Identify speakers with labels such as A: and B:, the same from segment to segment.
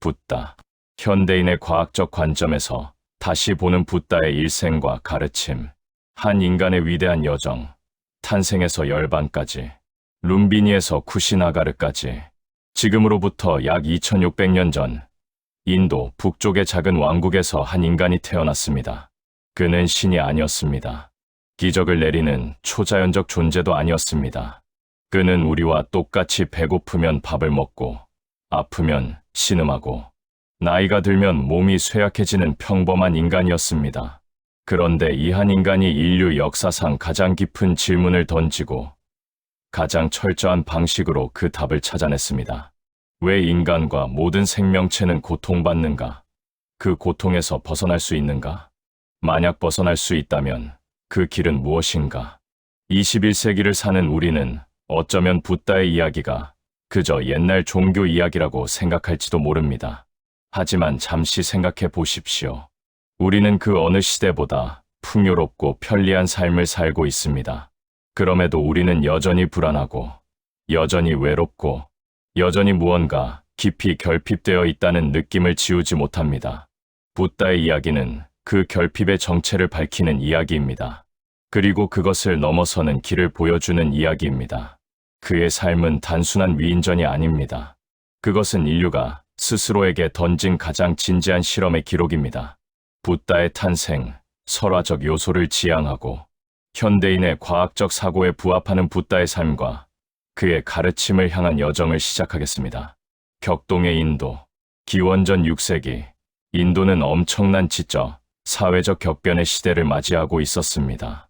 A: 붓다. 현대인의 과학적 관점에서 다시 보는 붓다의 일생과 가르침, 한 인간의 위대한 여정, 탄생에서 열반까지, 룸비니에서 쿠시나가르까지, 지금으로부터 약 2600년 전, 인도 북쪽의 작은 왕국에서 한 인간이 태어났습니다. 그는 신이 아니었습니다. 기적을 내리는 초자연적 존재도 아니었습니다. 그는 우리와 똑같이 배고프면 밥을 먹고, 아프면 신음하고, 나이가 들면 몸이 쇠약해지는 평범한 인간이었습니다. 그런데 이 한 인간이 인류 역사상 가장 깊은 질문을 던지고 가장 철저한 방식으로 그 답을 찾아냈습니다. 왜 인간과 모든 생명체는 고통받는가? 그 고통에서 벗어날 수 있는가? 만약 벗어날 수 있다면 그 길은 무엇인가? 21세기를 사는 우리는 어쩌면 붓다의 이야기가 그저 옛날 종교 이야기라고 생각할지도 모릅니다. 하지만 잠시 생각해 보십시오. 우리는 그 어느 시대보다 풍요롭고 편리한 삶을 살고 있습니다. 그럼에도 우리는 여전히 불안하고, 여전히 외롭고, 여전히 무언가 깊이 결핍되어 있다는 느낌을 지우지 못합니다. 붓다의 이야기는 그 결핍의 정체를 밝히는 이야기입니다. 그리고 그것을 넘어서는 길을 보여주는 이야기입니다. 그의 삶은 단순한 위인전이 아닙니다. 그것은 인류가 스스로에게 던진 가장 진지한 실험의 기록입니다. 붓다의 탄생, 설화적 요소를 지향하고 현대인의 과학적 사고에 부합하는 붓다의 삶과 그의 가르침을 향한 여정을 시작하겠습니다. 격동의 인도, 기원전 6세기, 인도는 엄청난 지적, 사회적 격변의 시대를 맞이하고 있었습니다.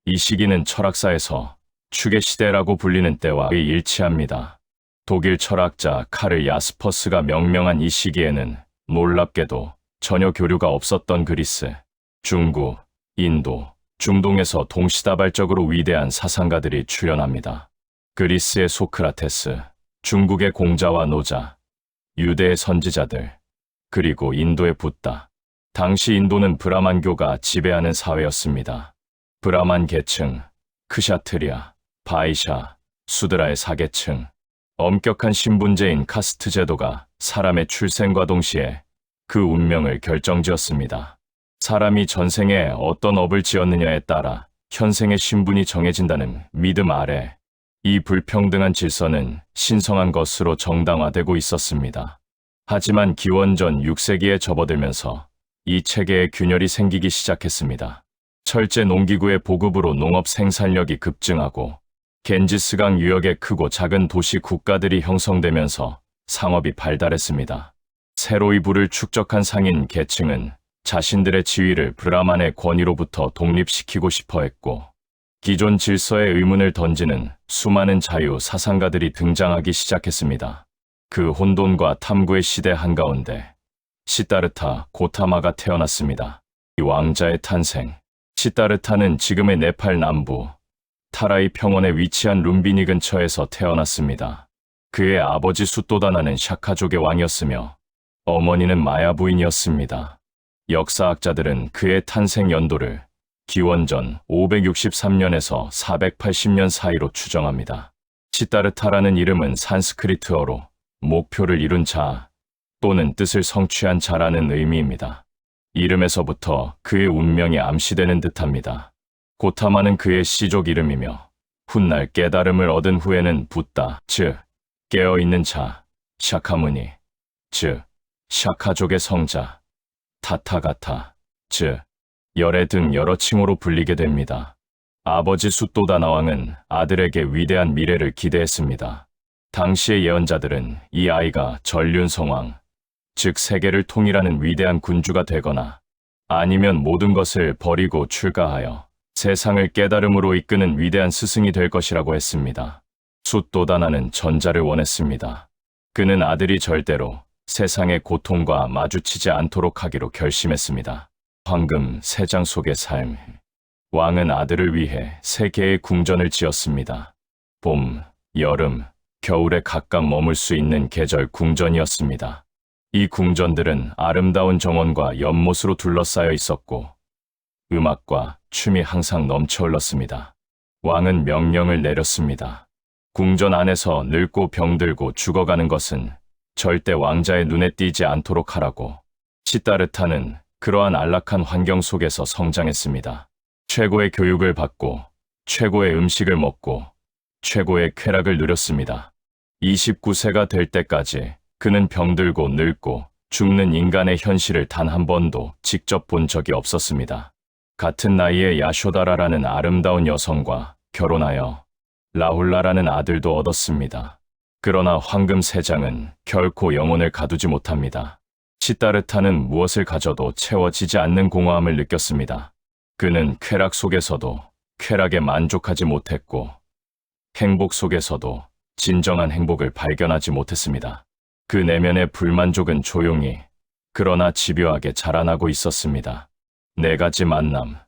A: 이 시기는 철학사에서 축의 시대라고 불리는 때와 일치합니다. 독일 철학자 카를 야스퍼스가 명명한 이 시기에는 놀랍게도 전혀 교류가 없었던 그리스, 중국, 인도, 중동에서 동시다발적으로 위대한 사상가들이 출현합니다. 그리스의 소크라테스, 중국의 공자와 노자, 유대의 선지자들, 그리고 인도의 붓다. 당시 인도는 브라만교가 지배하는 사회였습니다. 브라만 계층, 크샤트리아, 바이샤, 수드라의 사계층, 엄격한 신분제인 카스트 제도가 사람의 출생과 동시에 그 운명을 결정지었습니다. 사람이 전생에 어떤 업을 지었느냐에 따라 현생의 신분이 정해진다는 믿음 아래 이 불평등한 질서는 신성한 것으로 정당화되고 있었습니다. 하지만 기원전 6세기에 접어들면서 이 체계에 균열이 생기기 시작했습니다. 철제 농기구의 보급으로 농업 생산력이 급증하고 겐지스강 유역의 크고 작은 도시 국가들이 형성되면서 상업이 발달했습니다. 새로이 부를 축적한 상인 계층은 자신들의 지위를 브라만의 권위로부터 독립시키고 싶어 했고, 기존 질서에 의문을 던지는 수많은 자유 사상가들이 등장하기 시작했습니다. 그 혼돈과 탐구의 시대 한가운데 시다르타 고타마가 태어났습니다. 이 왕자의 탄생. 시다르타는 지금의 네팔 남부 타라이 평원에 위치한 룸비니 근처에서 태어났습니다. 그의 아버지 숫도다나는 샤카족의 왕이었으며 어머니는 마야 부인이었습니다. 역사학자들은 그의 탄생 연도를 기원전 563년에서 480년 사이로 추정합니다. 시다르타라는 이름은 산스크리트어로 목표를 이룬 자 또는 뜻을 성취한 자라는 의미입니다. 이름에서부터 그의 운명이 암시되는 듯합니다. 고타마는 그의 시족 이름이며 훗날 깨달음을 얻은 후에는 붓다, 즉 깨어있는 자, 샤카무니, 즉 샤카족의 성자, 타타가타, 즉 열애 등 여러 칭호로 불리게 됩니다. 아버지 숫도다나 왕은 아들에게 위대한 미래를 기대했습니다. 당시의 예언자들은 이 아이가 전륜성왕, 즉 세계를 통일하는 위대한 군주가 되거나 아니면 모든 것을 버리고 출가하여 세상을 깨달음으로 이끄는 위대한 스승이 될 것이라고 했습니다. 숫도다나는 전자를 원했습니다. 그는 아들이 절대로 세상의 고통과 마주치지 않도록 하기로 결심했습니다. 황금 세 장 속의 삶. 왕은 아들을 위해 세 개의 궁전을 지었습니다. 봄, 여름, 겨울에 각각 머물 수 있는 계절 궁전이었습니다. 이 궁전들은 아름다운 정원과 연못으로 둘러싸여 있었고 음악과 춤이 항상 넘쳐 흘렀습니다. 왕은 명령을 내렸습니다. 궁전 안에서 늙고 병들고 죽어가는 것은 절대 왕자의 눈에 띄지 않도록 하라고. 시다르타는 그러한 안락한 환경 속에서 성장했습니다. 최고의 교육을 받고 최고의 음식을 먹고 최고의 쾌락을 누렸습니다. 29세가 될 때까지 그는 병들고 늙고 죽는 인간의 현실을 단 한 번도 직접 본 적이 없었습니다. 같은 나이에 야쇼다라라는 아름다운 여성과 결혼하여 라훌라라는 아들도 얻었습니다. 그러나 황금 세장은 결코 영혼을 가두지 못합니다. 시다르타는 무엇을 가져도 채워지지 않는 공허함을 느꼈습니다. 그는 쾌락 속에서도 쾌락에 만족하지 못했고 행복 속에서도 진정한 행복을 발견하지 못했습니다. 그 내면의 불만족은 조용히 그러나 집요하게 자라나고 있었습니다. 4가지 만남,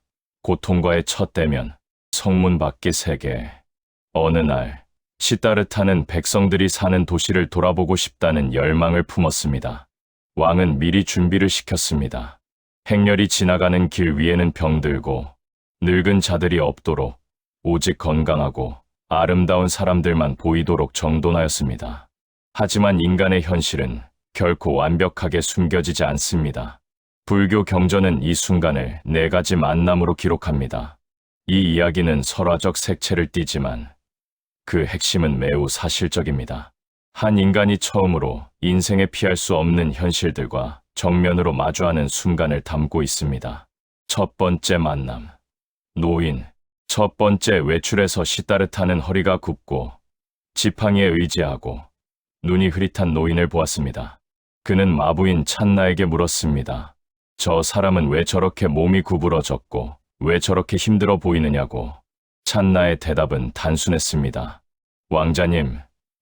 A: 고통과의 첫 대면, 성문 밖의 세계. 어느 날 시다르타는 백성들이 사는 도시를 돌아보고 싶다는 열망을 품었습니다. 왕은 미리 준비를 시켰습니다. 행렬이 지나가는 길 위에는 병들고 늙은 자들이 없도록 오직 건강하고 아름다운 사람들만 보이도록 정돈하였습니다. 하지만 인간의 현실은 결코 완벽하게 숨겨지지 않습니다. 불교 경전은 이 순간을 4가지 만남으로 기록합니다. 이 이야기는 설화적 색채를 띠지만 그 핵심은 매우 사실적입니다. 한 인간이 처음으로 인생에 피할 수 없는 현실들과 정면으로 마주하는 순간을 담고 있습니다. 첫 번째 만남. 노인. 첫 번째 외출에서 시다르타는 허리가 굽고 지팡이에 의지하고 눈이 흐릿한 노인을 보았습니다. 그는 마부인 찬나에게 물었습니다. 저 사람은 왜 저렇게 몸이 구부러졌고 왜 저렇게 힘들어 보이느냐고. 찬나의 대답은 단순했습니다. 왕자님,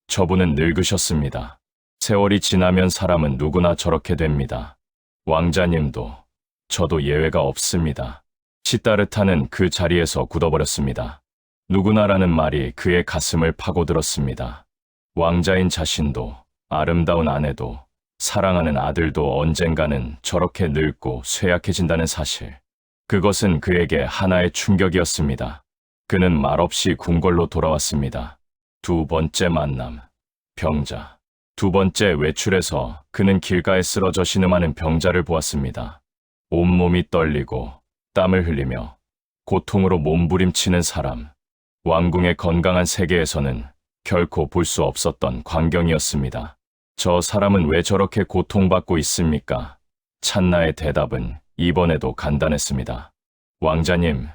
A: 저분은 늙으셨습니다. 세월이 지나면 사람은 누구나 저렇게 됩니다. 왕자님도, 저도 예외가 없습니다. 시다르타는 그 자리에서 굳어버렸습니다. 누구나라는 말이 그의 가슴을 파고들었습니다. 왕자인 자신도, 아름다운 아내도, 사랑하는 아들도 언젠가는 저렇게 늙고 쇠약해진다는 사실. 그것은 그에게 하나의 충격이었습니다. 그는 말없이 궁궐로 돌아왔습니다. 2번째 만남. 병자. 2번째 외출에서 그는 길가에 쓰러져 신음하는 병자를 보았습니다. 온몸이 떨리고 땀을 흘리며 고통으로 몸부림치는 사람. 왕궁의 건강한 세계에서는 결코 볼 수 없었던 광경이었습니다. 저 사람은 왜 저렇게 고통받고 있습니까? 찬나의 대답은 이번에도 간단했습니다. 왕자님,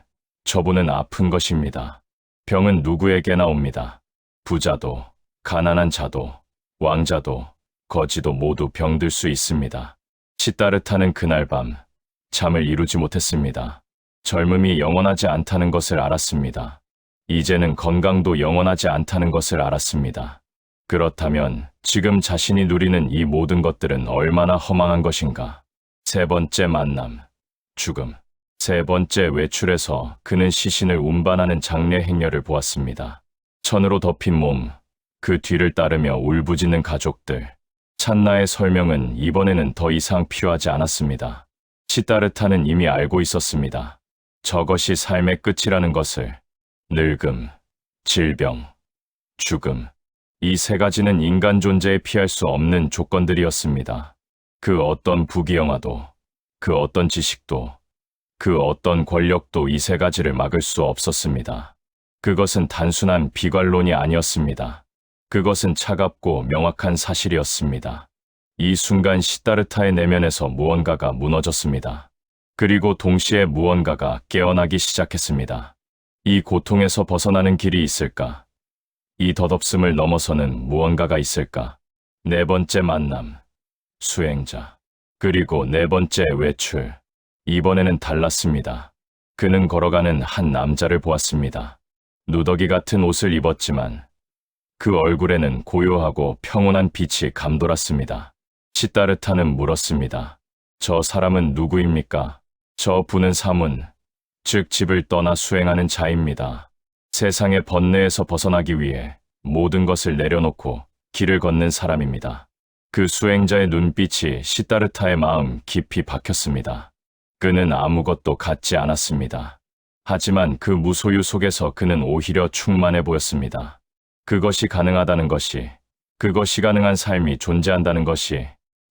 A: 저분은 아픈 것입니다. 병은 누구에게나 옵니다. 부자도, 가난한 자도, 왕자도, 거지도 모두 병들 수 있습니다. 시다르타는 그날 밤 잠을 이루지 못했습니다. 젊음이 영원하지 않다는 것을 알았습니다. 이제는 건강도 영원하지 않다는 것을 알았습니다. 그렇다면 지금 자신이 누리는 이 모든 것들은 얼마나 허망한 것인가. 3번째 만남. 죽음. 3번째 외출에서 그는 시신을 운반하는 장례 행렬을 보았습니다. 천으로 덮인 몸, 그 뒤를 따르며 울부짖는 가족들. 찬나의 설명은 이번에는 더 이상 필요하지 않았습니다. 시다르타는 이미 알고 있었습니다. 저것이 삶의 끝이라는 것을. 늙음, 질병, 죽음. 이 3가지는 인간 존재에 피할 수 없는 조건들이었습니다. 그 어떤 부귀영화도, 그 어떤 지식도, 그 어떤 권력도 이 3가지를 막을 수 없었습니다. 그것은 단순한 비관론이 아니었습니다. 그것은 차갑고 명확한 사실이었습니다. 이 순간 시다르타의 내면에서 무언가가 무너졌습니다. 그리고 동시에 무언가가 깨어나기 시작했습니다. 이 고통에서 벗어나는 길이 있을까? 이 덧없음을 넘어서는 무언가가 있을까? 4번째 만남. 수행자. 그리고 4번째 외출. 이번에는 달랐습니다. 그는 걸어가는 한 남자를 보았습니다. 누더기 같은 옷을 입었지만 그 얼굴에는 고요하고 평온한 빛이 감돌았습니다. 시다르타는 물었습니다. 저 사람은 누구입니까? 저 분은 사문, 즉 집을 떠나 수행하는 자입니다. 세상의 번뇌에서 벗어나기 위해 모든 것을 내려놓고 길을 걷는 사람입니다. 그 수행자의 눈빛이 시다르타의 마음 깊이 박혔습니다. 그는 아무것도 갖지 않았습니다. 하지만 그 무소유 속에서 그는 오히려 충만해 보였습니다. 그것이 가능하다는 것이 그것이 가능한 삶이 존재한다는 것이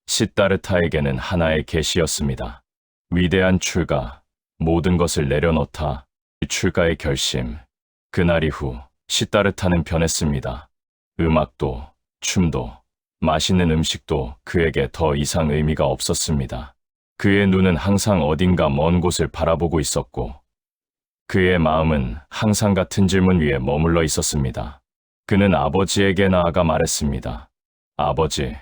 A: 시다르타에게는 하나의 계시였습니다. 위대한 출가, 모든 것을 내려놓다. 이 출가의 결심. 그날 이후 시다르타는 변했습니다. 음악도, 춤도, 맛있는 음식도 그에게 더 이상 의미가 없었습니다. 그의 눈은 항상 어딘가 먼 곳을 바라보고 있었고, 그의 마음은 항상 같은 질문 위에 머물러 있었습니다. 그는 아버지에게 나아가 말했습니다. 아버지,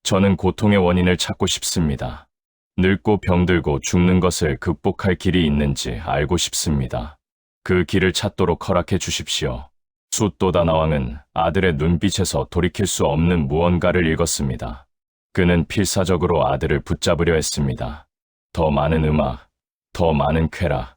A: 저는 고통의 원인을 찾고 싶습니다. 늙고 병들고 죽는 것을 극복할 길이 있는지 알고 싶습니다. 그 길을 찾도록 허락해 주십시오. 숫도다나 왕은 아들의 눈빛에서 돌이킬 수 없는 무언가를 읽었습니다. 그는 필사적으로 아들을 붙잡으려 했습니다. 더 많은 음악, 더 많은 쾌락,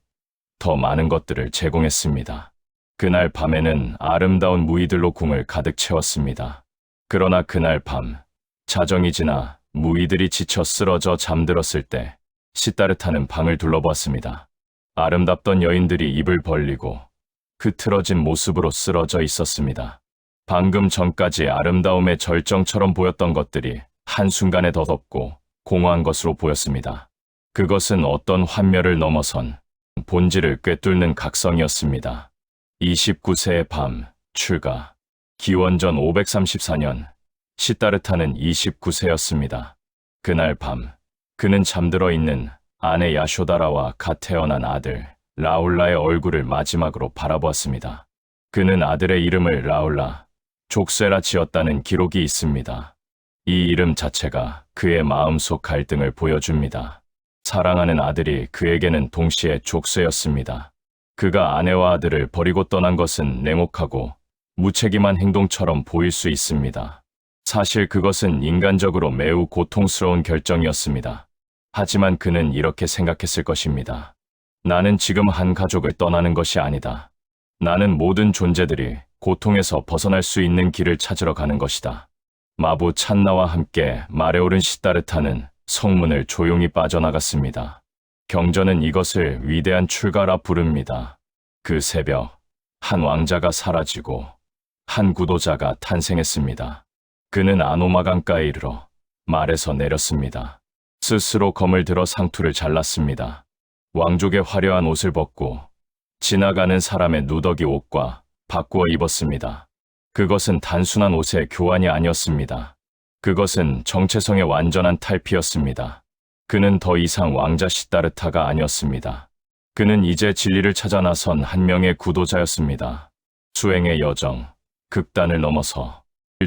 A: 더 많은 것들을 제공했습니다. 그날 밤에는 아름다운 무희들로 궁을 가득 채웠습니다. 그러나 그날 밤, 자정이 지나 무희들이 지쳐 쓰러져 잠들었을 때 시다르타는 방을 둘러보았습니다. 아름답던 여인들이 입을 벌리고 흐트러진 모습으로 쓰러져 있었습니다. 방금 전까지 아름다움의 절정처럼 보였던 것들이 한순간에 더덥고 공허한 것으로 보였습니다. 그것은 어떤 환멸을 넘어선 본질을 꿰뚫는 각성이었습니다. 29세의 밤, 출가. 기원전 534년, 시다르타는 29세였습니다. 그날 밤, 그는 잠들어 있는 아내 야쇼다라와 갓 태어난 아들 라울라의 얼굴을 마지막으로 바라보았습니다. 그는 아들의 이름을 라울라, 족쇄라 지었다는 기록이 있습니다. 이 이름 자체가 그의 마음속 갈등을 보여줍니다. 사랑하는 아들이 그에게는 동시에 족쇄였습니다. 그가 아내와 아들을 버리고 떠난 것은 냉혹하고 무책임한 행동처럼 보일 수 있습니다. 사실 그것은 인간적으로 매우 고통스러운 결정이었습니다. 하지만 그는 이렇게 생각했을 것입니다. 나는 지금 한 가족을 떠나는 것이 아니다. 나는 모든 존재들이 고통에서 벗어날 수 있는 길을 찾으러 가는 것이다. 마부 찬나와 함께 말에 오른 시다르타는 성문을 조용히 빠져나갔습니다. 경전은 이것을 위대한 출가라 부릅니다. 그 새벽, 한 왕자가 사라지고 한 구도자가 탄생했습니다. 그는 아노마 강가에 이르러 말에서 내렸습니다. 스스로 검을 들어 상투를 잘랐습니다. 왕족의 화려한 옷을 벗고 지나가는 사람의 누더기 옷과 바꾸어 입었습니다. 그것은 단순한 옷의 교환이 아니었습니다. 그것은 정체성의 완전한 탈피였습니다. 그는 더 이상 왕자 시다르타가 아니었습니다. 그는 이제 진리를 찾아 나선 한 명의 구도자였습니다. 수행의 여정, 극단을 넘어서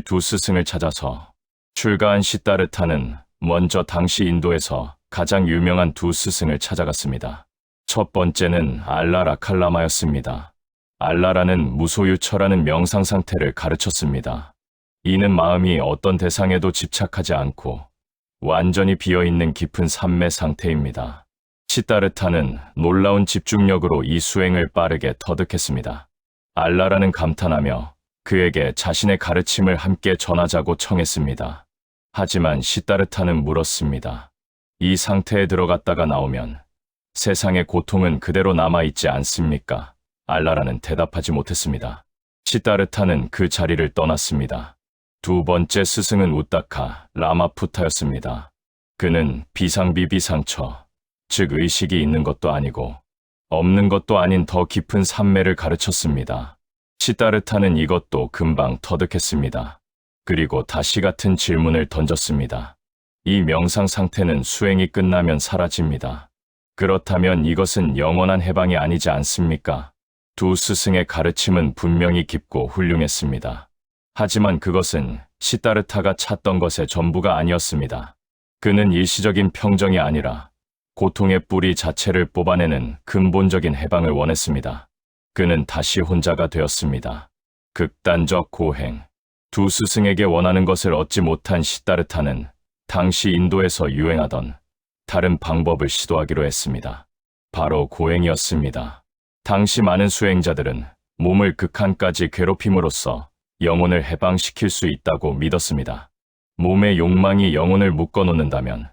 A: 두 스승을 찾아서 출가한 시다르타는 먼저 당시 인도에서 가장 유명한 두 스승을 찾아갔습니다. 첫 번째는 알라라 칼라마였습니다. 알라라는 무소유처라는 명상 상태를 가르쳤습니다. 이는 마음이 어떤 대상에도 집착하지 않고 완전히 비어있는 깊은 삼매 상태입니다. 시다르타는 놀라운 집중력으로 이 수행을 빠르게 터득했습니다. 알라라는 감탄하며 그에게 자신의 가르침을 함께 전하자고 청했습니다. 하지만 시다르타는 물었습니다. 이 상태에 들어갔다가 나오면 세상의 고통은 그대로 남아있지 않습니까? 알라라는 대답하지 못했습니다. 시다르타는 그 자리를 떠났습니다. 두 번째 스승은 우타카 라마푸타였습니다. 그는 비상비비상처, 즉 의식이 있는 것도 아니고 없는 것도 아닌 더 깊은 삼매를 가르쳤습니다. 시다르타는 이것도 금방 터득했습니다. 그리고 다시 같은 질문을 던졌습니다. 이 명상 상태는 수행이 끝나면 사라집니다. 그렇다면 이것은 영원한 해방이 아니지 않습니까? 두 스승의 가르침은 분명히 깊고 훌륭했습니다. 하지만 그것은 시다르타가 찾던 것의 전부가 아니었습니다. 그는 일시적인 평정이 아니라 고통의 뿌리 자체를 뽑아내는 근본적인 해방을 원했습니다. 그는 다시 혼자가 되었습니다. 극단적 고행. 두 스승에게 원하는 것을 얻지 못한 시다르타는 당시 인도에서 유행하던 다른 방법을 시도하기로 했습니다. 바로 고행이었습니다. 당시 많은 수행자들은 몸을 극한까지 괴롭힘으로써 영혼을 해방시킬 수 있다고 믿었습니다. 몸의 욕망이 영혼을 묶어놓는다면,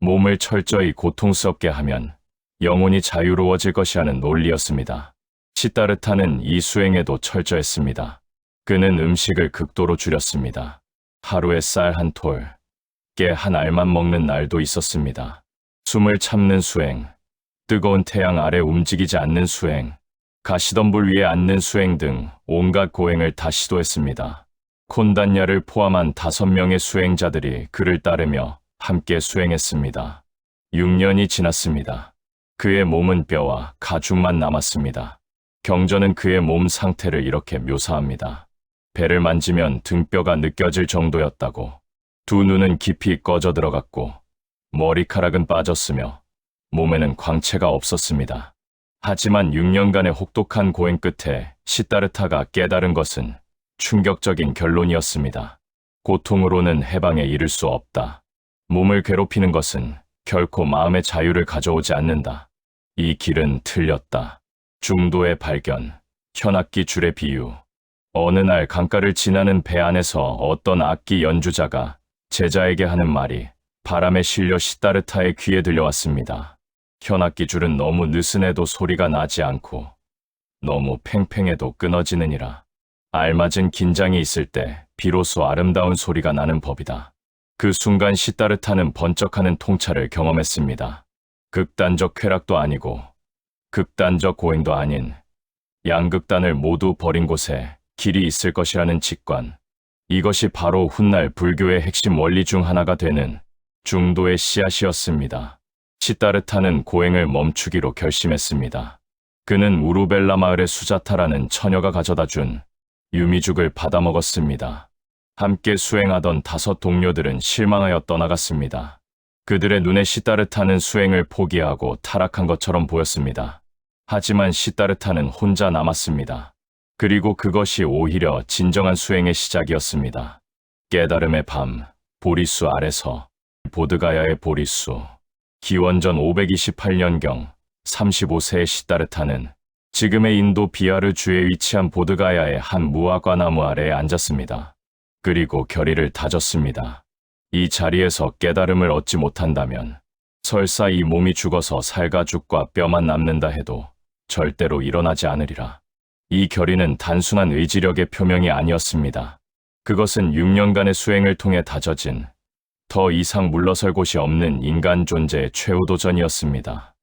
A: 몸을 철저히 고통스럽게 하면 영혼이 자유로워질 것이라는 논리였습니다. 시다르타는 이 수행에도 철저했습니다. 그는 음식을 극도로 줄였습니다. 하루에 쌀 한 톨, 깨 한 알만 먹는 날도 있었습니다. 숨을 참는 수행, 뜨거운 태양 아래 움직이지 않는 수행, 가시덤불 위에 앉는 수행 등 온갖 고행을 다 시도했습니다. 콘단야를 포함한 5명의 수행자들이 그를 따르며 함께 수행했습니다. 6년이 지났습니다. 그의 몸은 뼈와 가죽만 남았습니다. 경전은 그의 몸 상태를 이렇게 묘사합니다. 배를 만지면 등뼈가 느껴질 정도였다고. 두 눈은 깊이 꺼져 들어갔고 머리카락은 빠졌으며 몸에는 광채가 없었습니다. 하지만 6년간의 혹독한 고행 끝에 시다르타가 깨달은 것은 충격적인 결론이었습니다. 고통으로는 해방에 이를 수 없다. 몸을 괴롭히는 것은 결코 마음의 자유를 가져오지 않는다. 이 길은 틀렸다. 중도의 발견, 현악기 줄의 비유. 어느 날 강가를 지나는 배 안에서 어떤 악기 연주자가 제자에게 하는 말이 바람에 실려 시다르타의 귀에 들려왔습니다. 현악기 줄은 너무 느슨해도 소리가 나지 않고 너무 팽팽해도 끊어지느니라. 알맞은 긴장이 있을 때 비로소 아름다운 소리가 나는 법이다. 그 순간 시다르타는 번쩍하는 통찰을 경험했습니다. 극단적 쾌락도 아니고 극단적 고행도 아닌 양극단을 모두 버린 곳에 길이 있을 것이라는 직관. 이것이 바로 훗날 불교의 핵심 원리 중 하나가 되는 중도의 씨앗이었습니다. 시다르타는 고행을 멈추기로 결심했습니다. 그는 우루벨라 마을의 수자타라는 처녀가 가져다 준 유미죽을 받아먹었습니다. 함께 수행하던 5 동료들은 실망하여 떠나갔습니다. 그들의 눈에 시다르타는 수행을 포기하고 타락한 것처럼 보였습니다. 하지만 시다르타는 혼자 남았습니다. 그리고 그것이 오히려 진정한 수행의 시작이었습니다. 깨달음의 밤, 보리수 아래서. 보드가야의 보리수. 기원전 528년경 35세의 시다르타는 지금의 인도 비하르 주에 위치한 보드가야의 한 무화과 나무 아래에 앉았습니다. 그리고 결의를 다졌습니다. 이 자리에서 깨달음을 얻지 못한다면 설사 이 몸이 죽어서 살가죽과 뼈만 남는다 해도 절대로 일어나지 않으리라. 이 결의는 단순한 의지력의 표명이 아니었습니다. 그것은 6년간의 수행을 통해 다져진 더 이상 물러설 곳이 없는 인간 존재의 최후 도전이었습니다.